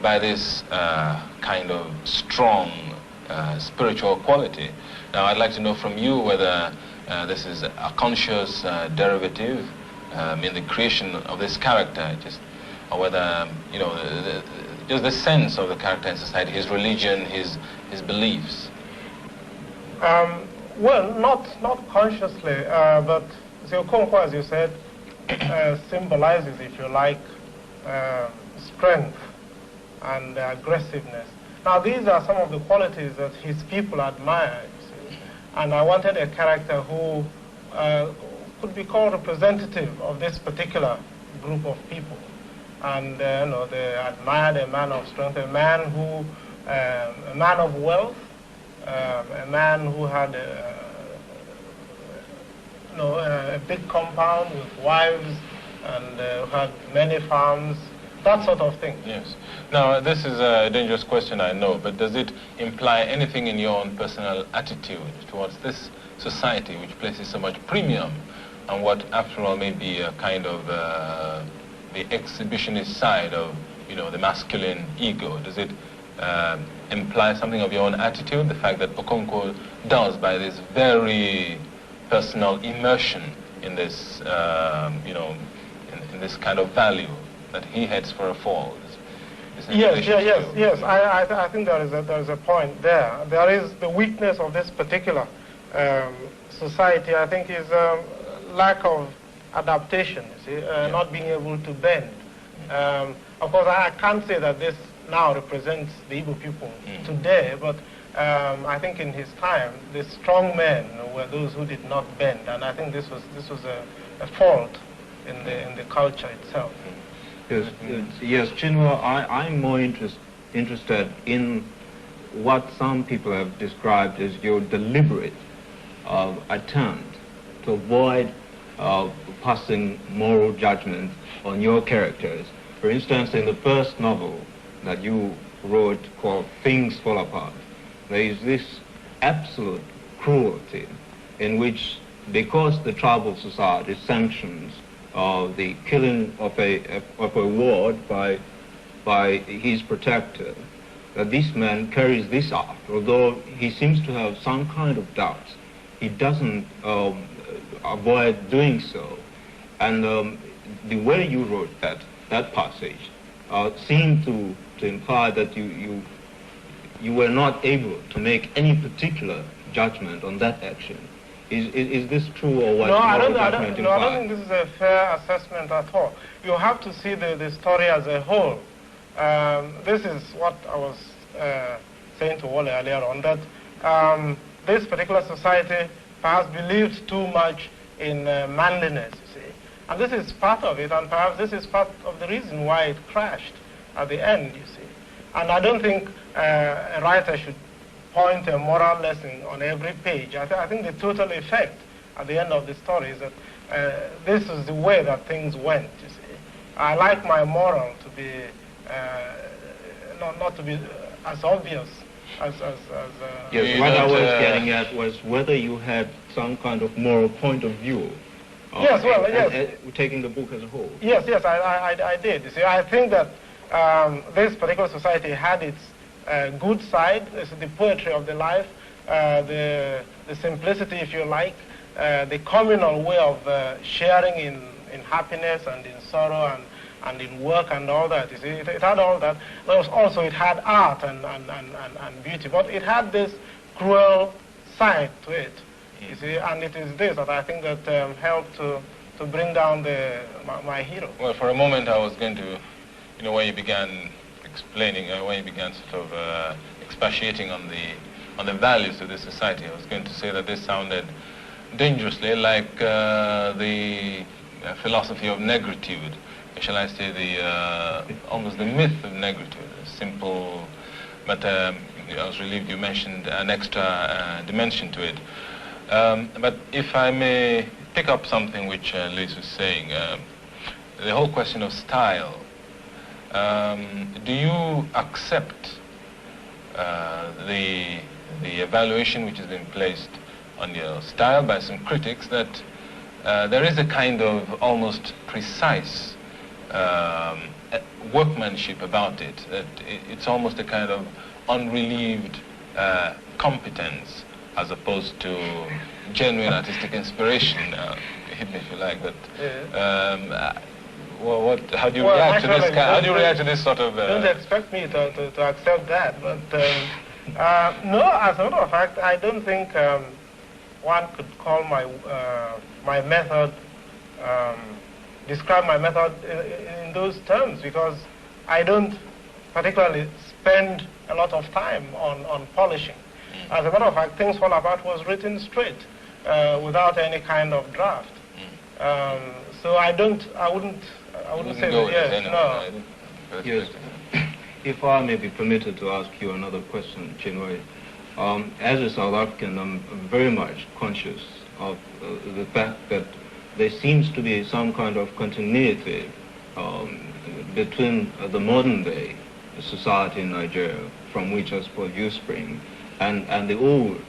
by this kind of strong spiritual quality. Now, I'd like to know from you whether this is a conscious derivative in the creation of this character, or whether, you know, just the sense of the character in society, his religion, his beliefs. Well, not consciously, but Okonkwo, as you said, symbolizes, if you like, strength and aggressiveness. Now, these are some of the qualities that his people admire, you see. And I wanted a character who could be called representative of this particular group of people. And you know, they admired a man of strength, a man of wealth, a man who had a big compound with wives and who had many farms, that sort of thing. Yes. Now, this is a dangerous question, I know, but does it imply anything in your own personal attitude towards this society, which places so much premium on what, after all, may be a kind of the exhibitionist side of, you know, the masculine ego? Does it imply something of your own attitude, the fact that Okonkwo does, by this very personal immersion in this, in this kind of value, that he heads for a fall? Yes. I think there is a point there. There is the weakness of this particular society. I think is lack of adaptation. You see, not being able to bend. Of course, I can't say that this now represents the Igbo people today, but I think in his time, the strong men were those who did not bend, and I think this was a fault in the culture itself. Yes, Chinua, I'm more interested in what some people have described as your deliberate attempt to avoid passing moral judgment on your characters. For instance, in the first novel that you wrote called Things Fall Apart, there is this absolute cruelty in which, because the tribal society sanctions the killing of a ward by his protector, that this man carries this out. Although he seems to have some kind of doubts, he doesn't avoid doing so. And the way you wrote that passage seemed to imply that you were not able to make any particular judgment on that action. Is this true, or what? No, I don't think this is a fair assessment at all. You have to see the story as a whole. This is what I was saying to Wale earlier on, that this particular society perhaps believed too much in manliness, you see. And this is part of it, and perhaps this is part of the reason why it crashed at the end, you see. And I don't think a writer should point a moral lesson on every page. I think the total effect at the end of the story is that this is the way that things went, you see. I like my moral to be, not to be as obvious as yes, what I was getting at was whether you had some kind of moral point of view. Yes, well, yes. Taking the book as a whole. Yes, I did. You see, I think that this particular society had its good side, the poetry of the life, the simplicity, if you like, the communal way of sharing in happiness and in sorrow and in work and all that. You see, it had all that. But also it had art and beauty, but it had this cruel side to it. You see, and it is this that I think that helped to bring down my hero. Well, for a moment I was going to, when you began explaining, when you began sort of expatiating on the values of this society, I was going to say that this sounded dangerously like the philosophy of negritude. Shall I say almost the myth of negritude, simple, but I was relieved you mentioned an extra dimension to it. But if I may pick up something which Liz was saying, the whole question of style. Do you accept the evaluation which has been placed on your style by some critics that there is a kind of almost precise workmanship about it, that it's almost a kind of unrelieved competence as opposed to genuine artistic inspiration. Hit me if you like, but well, how do you react to this? How do you react to this sort of? Don't expect me to accept that, but no. As a matter of fact, I don't think one could call my method, describe my method in those terms, because I don't particularly spend a lot of time on polishing. As a matter of fact, Things Fall Apart was written straight, without any kind of draft. So I wouldn't say that, yes, no. Yes. If I may be permitted to ask you another question, Chinua. As a South African, I'm very much conscious of the fact that there seems to be some kind of continuity between the modern day society in Nigeria, from which I suppose you spring, and the old